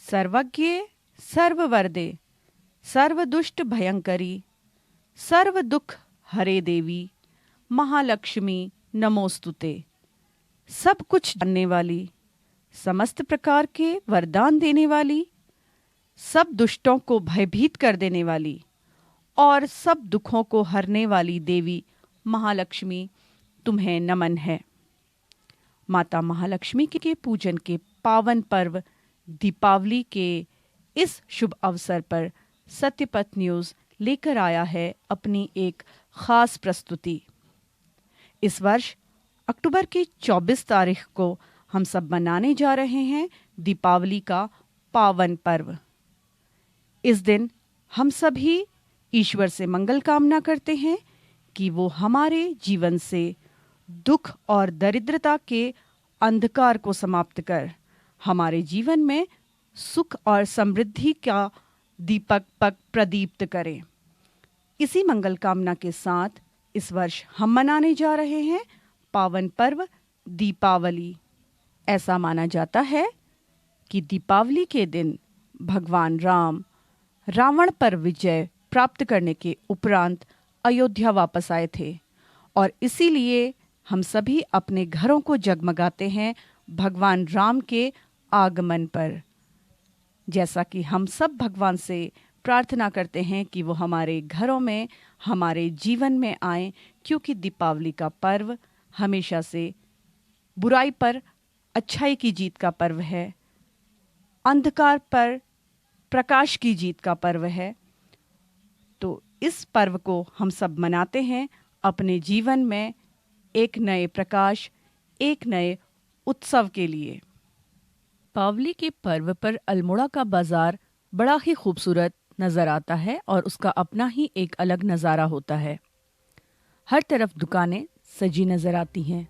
सर्वज्ञ सर्ववरदे सर्वदुष्ट भयंकरी सर्व दुख हरे देवी महालक्ष्मी नमोस्तुते। सब कुछ जानने वाली, समस्त प्रकार के वरदान देने वाली, सब दुष्टों को भयभीत कर देने वाली और सब दुखों को हरने वाली देवी महालक्ष्मी तुम्हें नमन है। माता महालक्ष्मी के पूजन के पावन पर्व दीपावली के इस शुभ अवसर पर सत्यपथ न्यूज़ लेकर आया है अपनी एक खास प्रस्तुति। इस वर्ष अक्टूबर की 24 तारीख को हम सब मनाने जा रहे हैं दीपावली का पावन पर्व। इस दिन हम सभी ईश्वर से मंगल कामना करते हैं कि वो हमारे जीवन से दुख और दरिद्रता के अंधकार को समाप्त कर हमारे जीवन में सुख और समृद्धि का दीपक पक प्रदीप्त करें। इसी मंगल कामना के साथ इस वर्ष हम मनाने जा रहे हैं पावन पर्व दीपावली। ऐसा माना जाता है कि दीपावली के दिन भगवान राम रावण पर विजय प्राप्त करने के उपरांत अयोध्या वापस आए थे और इसीलिए हम सभी अपने घरों को जगमगाते हैं भगवान राम के आगमन पर। जैसा कि हम सब भगवान से प्रार्थना करते हैं कि वो हमारे घरों में, हमारे जीवन में आए, क्योंकि दीपावली का पर्व हमेशा से बुराई पर अच्छाई की जीत का पर्व है, अंधकार पर प्रकाश की जीत का पर्व है। तो इस पर्व को हम सब मनाते हैं अपने जीवन में एक नए प्रकाश, एक नए उत्सव के लिए। दीपावली के पर्व पर अल्मोड़ा का बाजार बड़ा ही खूबसूरत नज़र आता है और उसका अपना ही एक अलग नज़ारा होता है। हर तरफ दुकानें सजी नज़र आती हैं।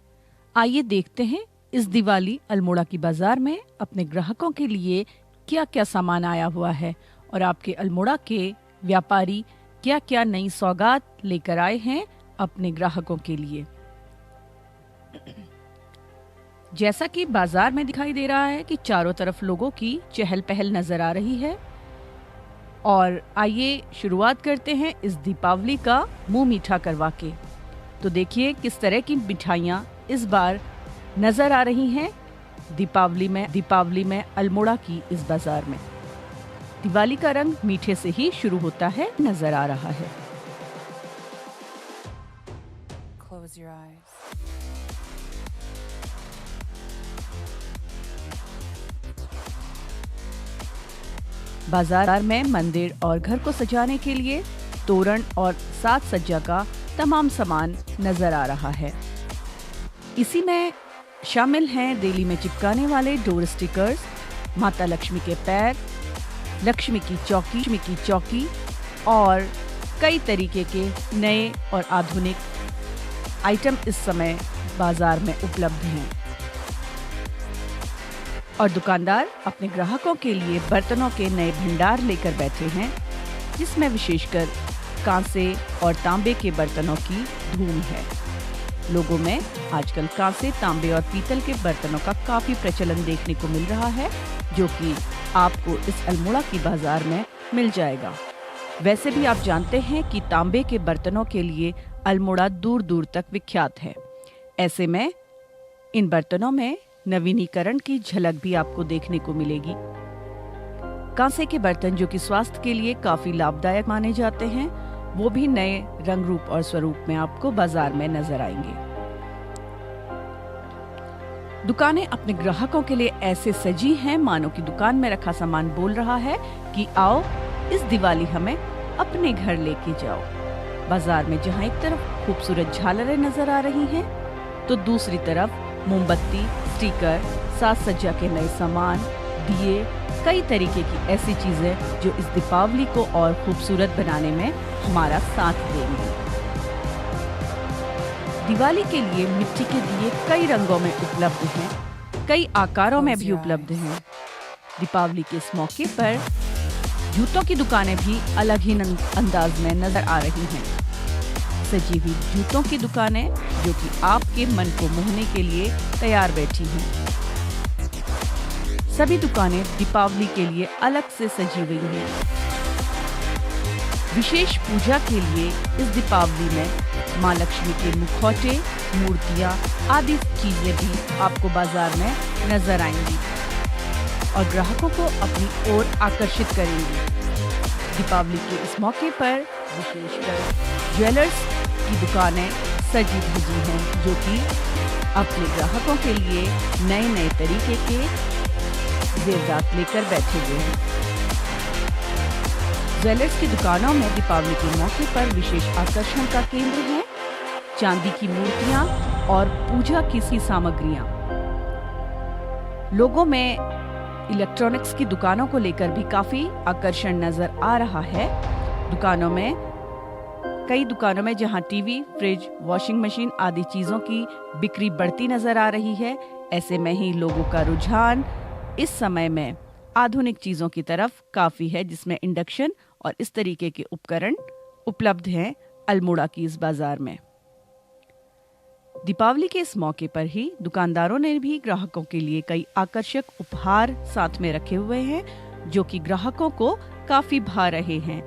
आइए देखते हैं इस दिवाली अल्मोड़ा की बाजार में अपने ग्राहकों के लिए क्या क्या सामान आया हुआ है और आपके अल्मोड़ा के व्यापारी क्या क्या नई सौगात लेकर आए हैं अपने ग्राहकों के लिए। जैसा कि बाजार में दिखाई दे रहा है कि चारों तरफ लोगों की चहल पहल नजर आ रही है और आइए शुरुआत करते हैं इस दीपावली का मुंह मीठा करवा के। तो देखिए किस तरह की मिठाइयाँ इस बार नजर आ रही हैं दीपावली में अल्मोड़ा की इस बाजार में। दिवाली का रंग मीठे से ही शुरू होता है, नजर आ रहा है। Close your eyes. बाजार में मंदिर और घर को सजाने के लिए तोरण और साज सज्जा का तमाम सामान नजर आ रहा है। इसी में शामिल हैं दिल्ली में चिपकाने वाले डोर स्टिकर्स, माता लक्ष्मी के पैर, लक्ष्मी की चौकी और कई तरीके के नए और आधुनिक आइटम इस समय बाजार में उपलब्ध हैं। और दुकानदार अपने ग्राहकों के लिए बर्तनों के नए भंडार लेकर बैठे हैं, जिसमें विशेषकर कांसे और तांबे के बर्तनों की धूम है। लोगों में आजकल कांसे, तांबे और पीतल के बर्तनों का काफी प्रचलन देखने को मिल रहा है, जो कि आपको इस अल्मोड़ा की बाजार में मिल जाएगा। वैसे भी आप जानते हैं कि तांबे के बर्तनों के लिए अल्मोड़ा दूर दूर तक विख्यात है। ऐसे में इन बर्तनों में नवीनीकरण की झलक भी आपको देखने को मिलेगी। कांसे के बर्तन जो कि स्वास्थ्य के लिए काफी लाभदायक माने जाते हैं, वो भी नए रंग रूप और स्वरूप में आपको बाजार में नजर आएंगे। दुकानें अपने ग्राहकों के लिए ऐसे सजी हैं मानो कि दुकान में रखा सामान बोल रहा है कि आओ इस दिवाली हमें अपने घर लेके जाओ। बाजार में जहां एक तरफ खूबसूरत झालरें नजर आ रही हैं, तो दूसरी तरफ मोमबत्ती, स्टिकर, साज सज्जा के नए सामान, दिए, कई तरीके की ऐसी चीजें जो इस दीपावली को और खूबसूरत बनाने में हमारा साथ देंगी। दिवाली के लिए मिट्टी के दिए कई रंगों में उपलब्ध हैं, कई आकारों में भी उपलब्ध हैं। दीपावली के इस मौके पर जूतों की दुकानें भी अलग ही अंदाज में नजर आ रही हैं। सजी हुई जूतों की दुकानें जो कि आपके मन को मोहने के लिए तैयार बैठी हैं। सभी दुकानें दीपावली के लिए अलग से सजी हुई हैं। विशेष पूजा के लिए इस दीपावली में माँ लक्ष्मी के मुखौटे, मूर्तियाँ आदि चीजें भी आपको बाजार में नजर आएंगी और ग्राहकों को अपनी ओर आकर्षित करेंगी। दीपावली के इस मौके पर विशेषकर ज्वेलर्स की दुकानें सजी धजी हैं जो कि अपने ग्राहकों के लिए नए नए तरीके के जेवरात लेकर बैठे हुए हैं। ज्वेलर्स की दुकानों में दीपावली के मौके पर विशेष आकर्षण का केंद्र है चांदी की मूर्तियां और पूजा की सी सामग्रियां। लोगों में इलेक्ट्रॉनिक्स की दुकानों को लेकर भी काफी आकर्षण नजर आ रहा है। कई दुकानों में जहां टीवी, फ्रिज, वॉशिंग मशीन आदि चीजों की बिक्री बढ़ती नजर आ रही है, ऐसे में ही लोगों का रुझान इस समय में आधुनिक चीजों की तरफ काफी है, जिसमें इंडक्शन और इस तरीके के उपकरण उपलब्ध हैं अल्मोड़ा की इस बाजार में। दीपावली के इस मौके पर ही दुकानदारों ने भी ग्राहकों के लिए कई आकर्षक उपहार साथ में रखे हुए हैं जो कि ग्राहकों को काफी भा रहे हैं।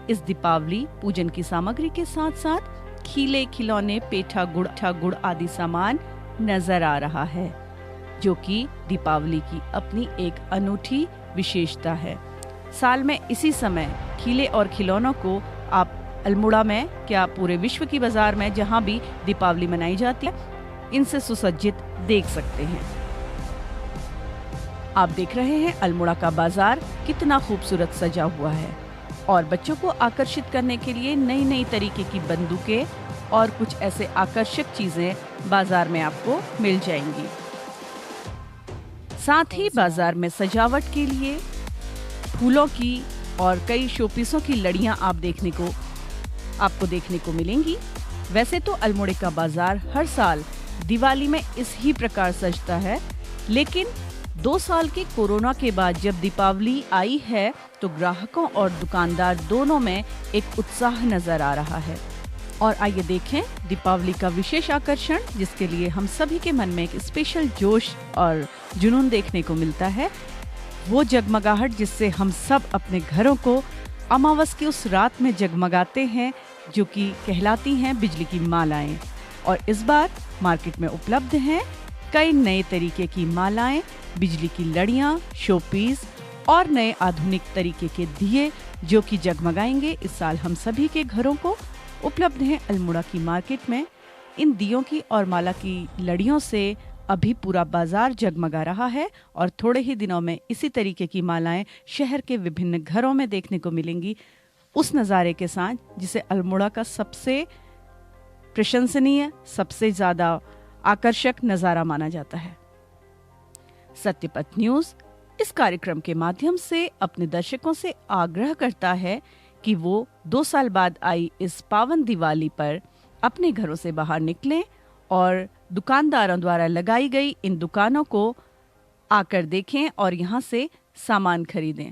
इस दीपावली पूजन की सामग्री के साथ साथ खीले, खिलौने, पेठा गुड़ आदि सामान नजर आ रहा है जो कि दीपावली की अपनी एक अनूठी विशेषता है। साल में इसी समय खीले और खिलौनों को आप अल्मोड़ा में क्या पूरे विश्व की बाजार में जहां भी दीपावली मनाई जाती है इनसे सुसज्जित देख सकते हैं। आप देख रहे हैं अल्मोड़ा का बाजार कितना खूबसूरत सजा हुआ है और बच्चों को आकर्षित करने के लिए नई नई तरीके की बंदूकें और कुछ ऐसे आकर्षक चीजें बाजार में आपको मिल जाएंगी। साथ ही बाजार में सजावट के लिए फूलों की और कई शोपीसों की लड़ियां आपको देखने को मिलेंगी। वैसे तो अल्मोड़े का बाजार हर साल दिवाली में इस ही प्रकार सजता है, लेकिन 2 साल के कोरोना के बाद जब दीपावली आई है तो ग्राहकों और दुकानदार दोनों में एक उत्साह नजर आ रहा है। और आइए देखें दीपावली का विशेष आकर्षण जिसके लिए हम सभी के मन में एक स्पेशल जोश और जुनून देखने को मिलता है, वो जगमगाहट जिससे हम सब अपने घरों को अमावस की उस रात में जगमगाते हैं जो कि कहलाती हैं बिजली की मालाएं। और इस बार मार्केट में उपलब्ध हैं कई नए तरीके की मालाएं, बिजली की लड़ियां, शोपीस और नए आधुनिक तरीके के दिए जो कि जगमगाएंगे इस साल हम सभी के घरों को। उपलब्ध हैं अल्मोड़ा की मार्केट में। इन दियों की और माला की लड़ियों से अभी पूरा बाजार जगमगा रहा है और थोड़े ही दिनों में इसी तरीके की मालाएं शहर के विभिन्न घरों में देखने को मिलेंगी, उस नज़ारे के साथ जिसे अल्मोड़ा का सबसे प्रशंसनीय, सबसे ज्यादा आकर्षक नजारा माना जाता है। सत्यपथ न्यूज इस कार्यक्रम के माध्यम से अपने दर्शकों से आग्रह करता है कि वो 2 साल बाद आई इस पावन दिवाली पर अपने घरों से बाहर निकलें और दुकानदारों द्वारा लगाई गई इन दुकानों को आकर देखें और यहाँ से सामान खरीदें।